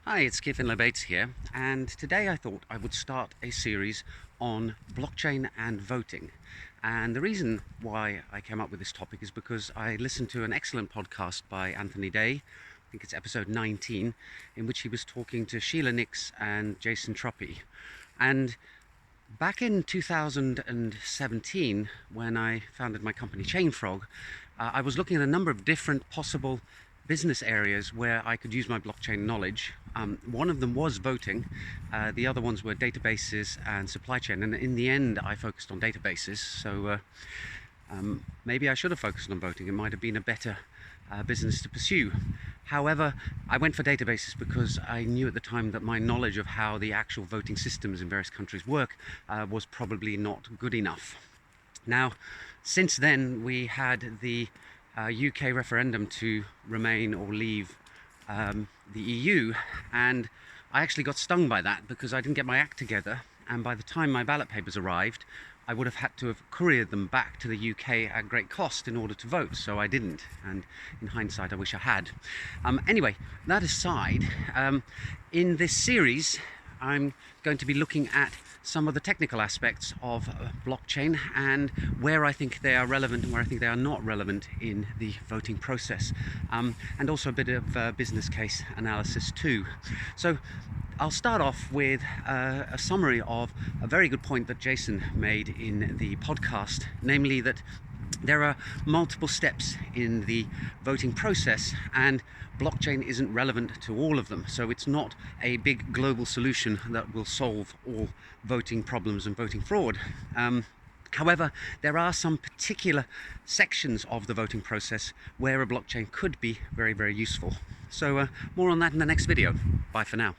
Hi, it's Keith Bates here, and today I thought I would start a series on blockchain and voting. And the reason why I came up with this topic is because I listened to an excellent podcast by Anthony Day, I think it's episode 19, in which he was talking to Sheila Nix and Jason Truppy. And back in 2017, when I founded my company Chainfrog, I was looking at a number of different possible business areas where I could use my blockchain knowledge. One of them was voting, the other ones were databases and supply chain, and in the end I focused on databases, so maybe I should have focused on voting. It might have been a better business to pursue. However, I went for databases because I knew at the time that my knowledge of how the actual voting systems in various countries work was probably not good enough. Now, since then we had the UK referendum to remain or leave the EU, and I actually got stung by that because I didn't get my act together, and by the time my ballot papers arrived I would have had to have couriered them back to the UK at great cost in order to vote, so I didn't, and in hindsight I wish I had. Anyway, that aside, in this series I'm going to be looking at some of the technical aspects of blockchain and where I think they are relevant and where I think they are not relevant in the voting process, and also a bit of business case analysis too. So I'll start off with a summary of a very good point that Jason made in the podcast, namely that there are multiple steps in the voting process and blockchain isn't relevant to all of them, so it's not a big global solution that will solve all voting problems and voting fraud. However, there are some particular sections of the voting process where a blockchain could be very, very useful. So more on that in the next video. Bye for now.